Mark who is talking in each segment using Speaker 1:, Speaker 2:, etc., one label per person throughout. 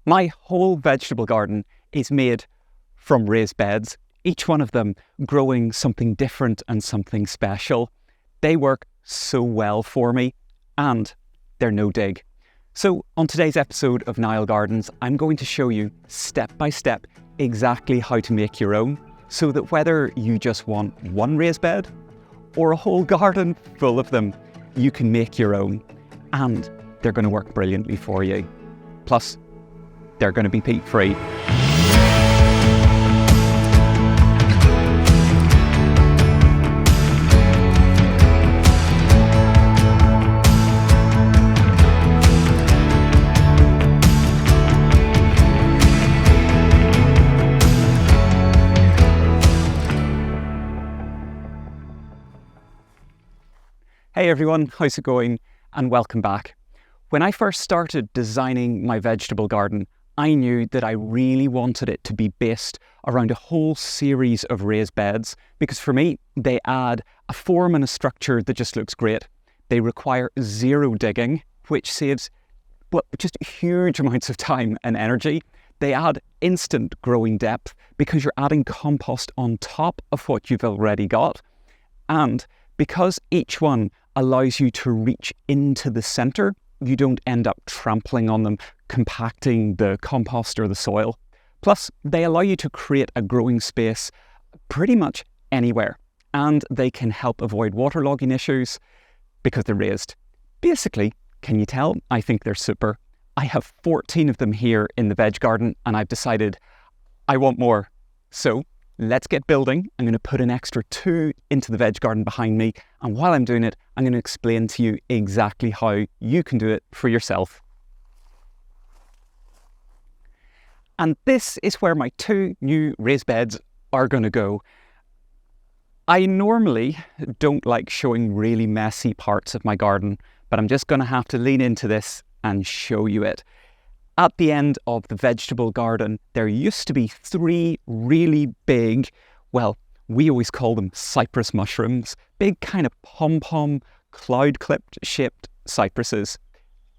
Speaker 1: My whole vegetable garden is made from raised beds, each one of them growing something different and something special. They work so well for me and they're no dig. So on today's episode of Niall Gardens, I'm going to show you step by step exactly how to make your own, so that whether you just want one raised bed or a whole garden full of them, you can make your own and they're going to work brilliantly for you. Plus, they're going to be peat-free. Hey everyone, how's it going? And welcome back. When I first started designing my vegetable garden, I knew that I really wanted it to be based around a whole series of raised beds, because for me, they add a form and a structure that just looks great. They require zero digging, which saves just huge amounts of time and energy. They add instant growing depth because you're adding compost on top of what you've already got. And because each one allows you to reach into the centre, you don't end up trampling on them, compacting the compost or the soil. Plus, they allow you to create a growing space pretty much anywhere, and they can help avoid waterlogging issues because they're raised. Basically, can you tell? I think they're super. I have 14 of them here in the veg garden, and I've decided I want more. So let's get building. I'm going to put an extra 2 into the veg garden behind me, and while I'm doing it, I'm going to explain to you exactly how you can do it for yourself. And this is where my 2 new raised beds are going to go. I normally don't like showing really messy parts of my garden, but I'm just going to have to lean into this and show you it. At the end of the vegetable garden, there used to be 3 really big, well, we always call them cypress mushrooms, big kind of pom-pom, cloud-clipped shaped cypresses.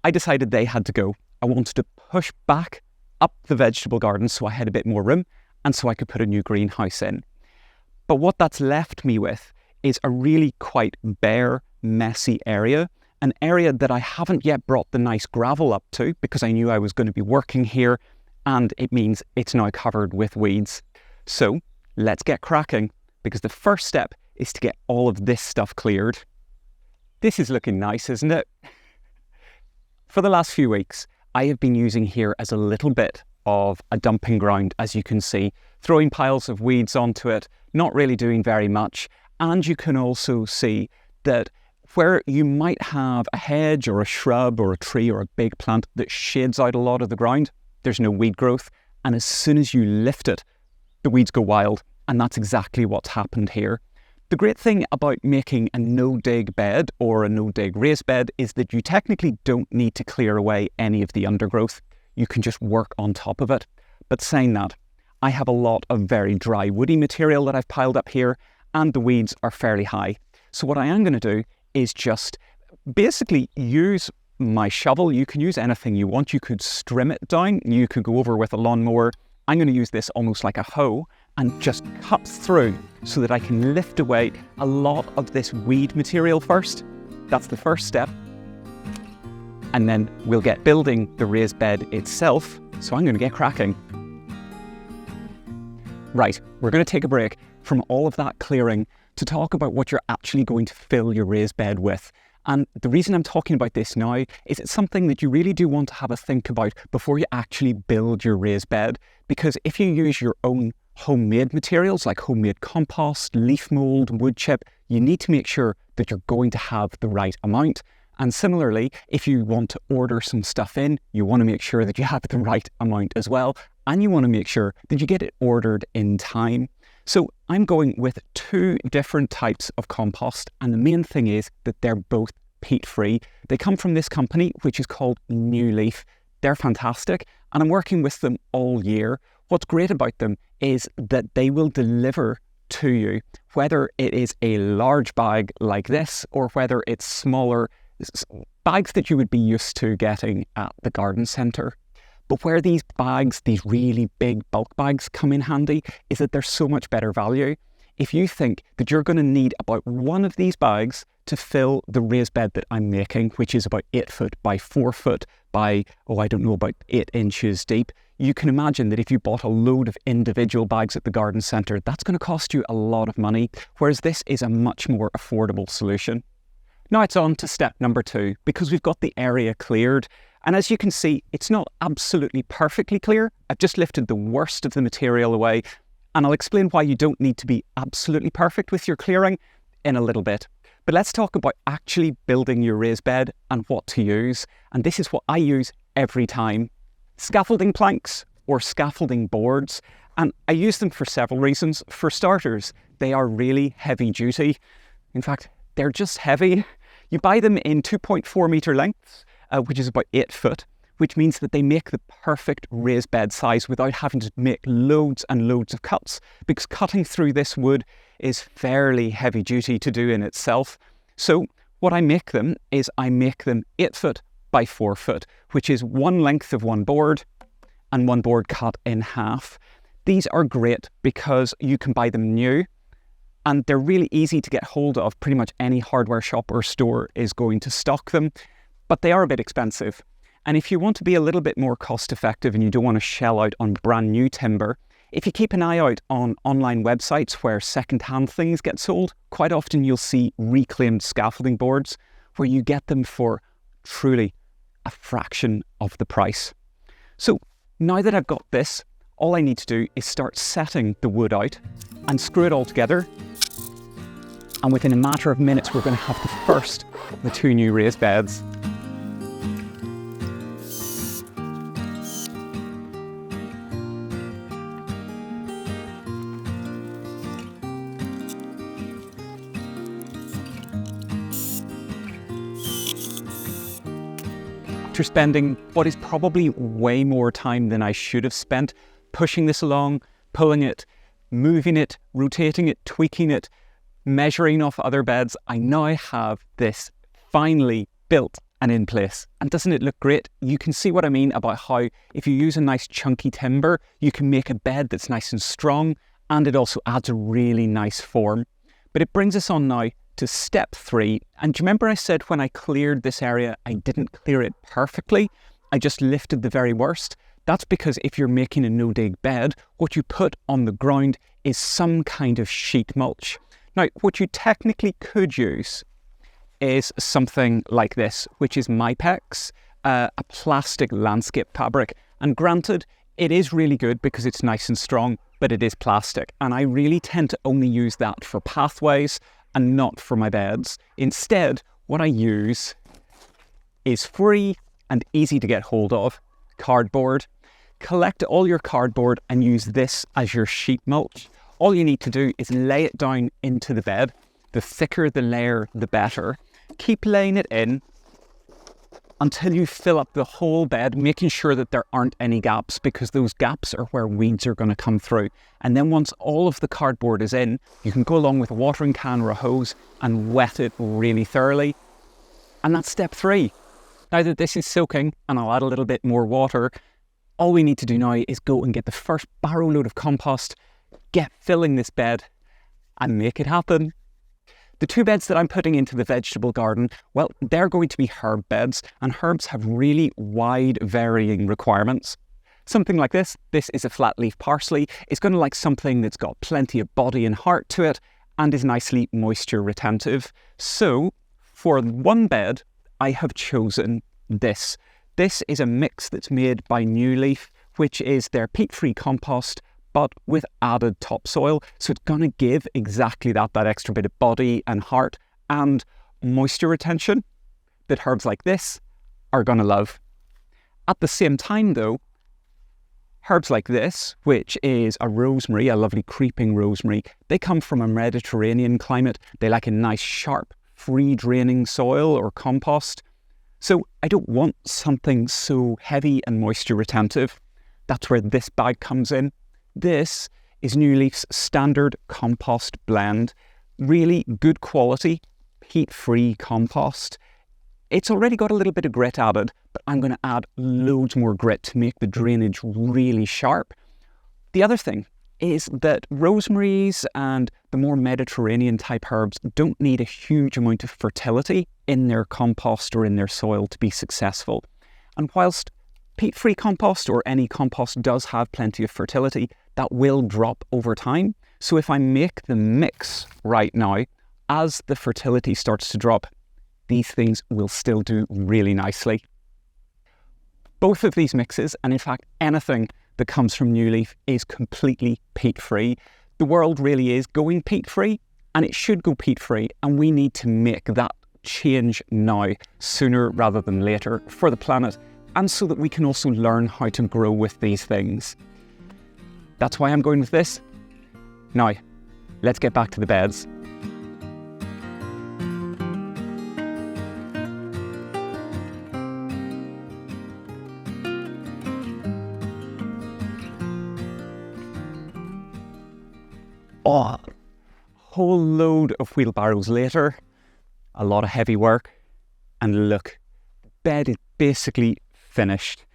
Speaker 1: I decided they had to go. I wanted to push back up the vegetable garden so I had a bit more room and so I could put a new greenhouse in. But what that's left me with is a really quite bare, messy area. An area that I haven't yet brought the nice gravel up to because I knew I was going to be working here, and it means it's now covered with weeds. So let's get cracking, because the first step is to get all of this stuff cleared. This is looking nice, isn't it? For the last few weeks, I have been using here as a little bit of a dumping ground, as you can see, throwing piles of weeds onto it, not really doing very much. And you can also see that where you might have a hedge or a shrub or a tree or a big plant that shades out a lot of the ground, there's no weed growth. And as soon as you lift it, the weeds go wild. And that's exactly what's happened here. The great thing about making a no-dig bed or a no-dig raised bed is that you technically don't need to clear away any of the undergrowth. You can just work on top of it. But saying that, I have a lot of very dry woody material that I've piled up here, and the weeds are fairly high. So what I am going to do is just basically use my shovel. You can use anything you want. You could trim it down. You could go over with a lawnmower. I'm going to use this almost like a hoe and just cut through so that I can lift away a lot of this weed material first. That's the first step. And then we'll get building the raised bed itself. So I'm going to get cracking. Right, we're going to take a break from all of that clearing to talk about what you're actually going to fill your raised bed with. And the reason I'm talking about this now is it's something that you really do want to have a think about before you actually build your raised bed. Because if you use your own homemade materials like homemade compost, leaf mold, wood chip, you need to make sure that you're going to have the right amount. And similarly, if you want to order some stuff in, you want to make sure that you have the right amount as well. And you want to make sure that you get it ordered in time. So I'm going with 2 different types of compost, and the main thing is that they're both peat-free. They come from this company, which is called New Leaf. They're fantastic, and I'm working with them all year. What's great about them is that they will deliver to you, whether it is a large bag like this or whether it's smaller bags that you would be used to getting at the garden centre. But where these bags, these really big bulk bags come in handy is that they're so much better value. If you think that you're going to need about one of these bags to fill the raised bed that I'm making, which is about 8 foot by 4 foot by, about 8 inches deep, you can imagine that if you bought a load of individual bags at the garden centre, that's going to cost you a lot of money, whereas this is a much more affordable solution. Now it's on to step number 2, because we've got the area cleared. And as you can see, it's not absolutely perfectly clear. I've just lifted the worst of the material away, and I'll explain why you don't need to be absolutely perfect with your clearing in a little bit. But let's talk about actually building your raised bed and what to use. And this is what I use every time. Scaffolding planks or scaffolding boards. And I use them for several reasons. For starters, they are really heavy duty. In fact, they're just heavy. You buy them in 2.4 metre lengths, which is about 8 foot, which means that they make the perfect raised bed size without having to make loads and loads of cuts, because cutting through this wood is fairly heavy duty to do in itself. So what I make them is I make them 8 foot by 4 foot, which is one length of one board and one board cut in half. These are great because you can buy them new and they're really easy to get hold of. Pretty much any hardware shop or store is going to stock them, but they are a bit expensive. And if you want to be a little bit more cost effective and you don't want to shell out on brand new timber, if you keep an eye out on online websites where second-hand things get sold, quite often you'll see reclaimed scaffolding boards where you get them for truly a fraction of the price. So now that I've got this, all I need to do is start setting the wood out and screw it all together. And within a matter of minutes, we're going to have the first of the 2 new raised beds. After spending what is probably way more time than I should have spent pushing this along, pulling it, moving it, rotating it, tweaking it, measuring off other beds, I now have this finally built and in place. And doesn't it look great? You can see what I mean about how if you use a nice chunky timber, you can make a bed that's nice and strong, and it also adds a really nice form. But it brings us on now to step 3. And do you remember I said when I cleared this area, I didn't clear it perfectly? I just lifted the very worst. That's because if you're making a no-dig bed, what you put on the ground is some kind of sheet mulch. Now, what you technically could use is something like this, which is Mypex, a plastic landscape fabric. And granted, it is really good because it's nice and strong, but it is plastic. And I really tend to only use that for pathways and not for my beds. Instead, what I use is free and easy to get hold of cardboard. Collect all your cardboard and use this as your sheet mulch. All you need to do is lay it down into the bed. The thicker the layer, the better. Keep laying it in until you fill up the whole bed, making sure that there aren't any gaps, because those gaps are where weeds are going to come through. And then once all of the cardboard is in, you can go along with a watering can or a hose and wet it really thoroughly. And that's step 3. Now that this is soaking, and I'll add a little bit more water, all we need to do now is go and get the first barrow load of compost, get filling this bed, and make it happen. The 2 beds that I'm putting into the vegetable garden, well, they're going to be herb beds, and herbs have really wide varying requirements. Something like this is a flat leaf parsley. It's going to like something that's got plenty of body and heart to it and is nicely moisture retentive. So for one bed, I have chosen this. This is a mix that's made by New Leaf, which is their peat-free compost, but with added topsoil. So it's going to give exactly that extra bit of body and heart and moisture retention that herbs like this are going to love. At the same time though, herbs like this, which is a rosemary, a lovely creeping rosemary, they come from a Mediterranean climate. They like a nice sharp, free draining soil or compost. So I don't want something so heavy and moisture retentive. That's where this bag comes in. This is New Leaf's standard compost blend. Really good quality, peat-free compost. It's already got a little bit of grit added, but I'm going to add loads more grit to make the drainage really sharp. The other thing is that rosemaries and the more Mediterranean type herbs don't need a huge amount of fertility in their compost or in their soil to be successful. And whilst peat-free compost or any compost does have plenty of fertility, that will drop over time. So if I make the mix right now, as the fertility starts to drop, these things will still do really nicely. Both of these mixes, and in fact anything that comes from New Leaf, is completely peat-free. The world really is going peat-free, and it should go peat-free, and we need to make that change now, sooner rather than later, for the planet, and so that we can also learn how to grow with these things. That's why I'm going with this. Now, let's get back to the beds. Oh, a whole load of wheelbarrows later, a lot of heavy work, and look, the bed is basically finished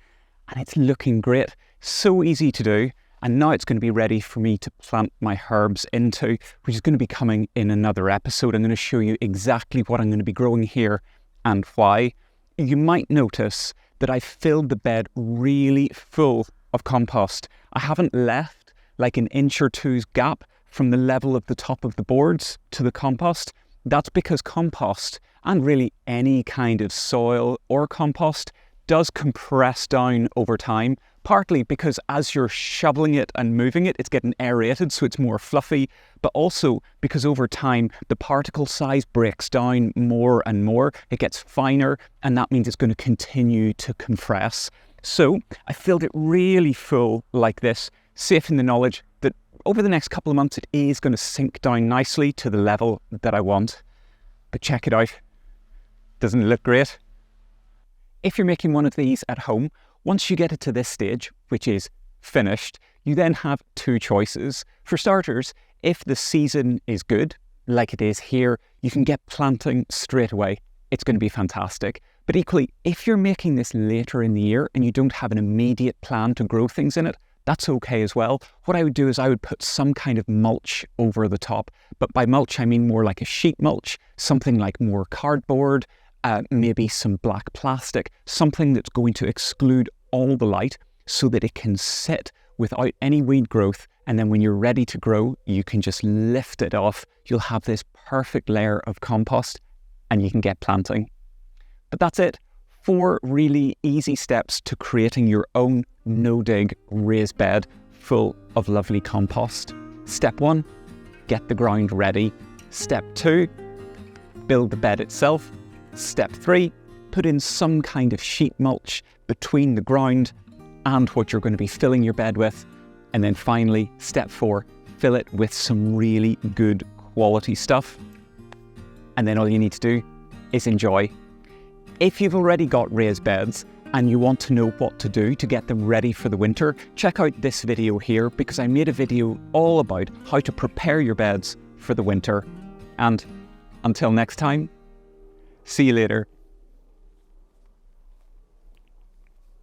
Speaker 1: and it's looking great. So easy to do, and now it's going to be ready for me to plant my herbs into, which is going to be coming in another episode. I'm going to show you exactly what I'm going to be growing here and why. You might notice that I filled the bed really full of compost. I haven't left like an inch or two's gap from the level of the top of the boards to the compost. That's because compost, and really any kind of soil or compost, does compress down over time, partly because as you're shoveling it and moving it, it's getting aerated, so it's more fluffy, but also because over time the particle size breaks down more and more, it gets finer, and that means it's going to continue to compress. So I filled it really full like this, safe in the knowledge that over the next couple of months it is going to sink down nicely to the level that I want. But check it out. Doesn't it look great? If you're making one of these at home, once you get it to this stage, which is finished, you then have two choices. For starters, if the season is good, like it is here, you can get planting straight away. It's going to be fantastic. But equally, if you're making this later in the year and you don't have an immediate plan to grow things in it, that's okay as well. What I would do is I would put some kind of mulch over the top. But by mulch, I mean more like a sheet mulch, something like more cardboard, maybe some black plastic, something that's going to exclude all the light so that it can sit without any weed growth. And then when you're ready to grow, you can just lift it off. You'll have this perfect layer of compost and you can get planting. But that's it. 4 really easy steps to creating your own no-dig raised bed full of lovely compost. Step 1, get the ground ready. Step 2, build the bed itself. Step 3, put in some kind of sheet mulch between the ground and what you're going to be filling your bed with. And then finally, step 4, fill it with some really good quality stuff. And then all you need to do is enjoy. If you've already got raised beds and you want to know what to do to get them ready for the winter, check out this video here because I made a video all about how to prepare your beds for the winter. And until next time, see you later.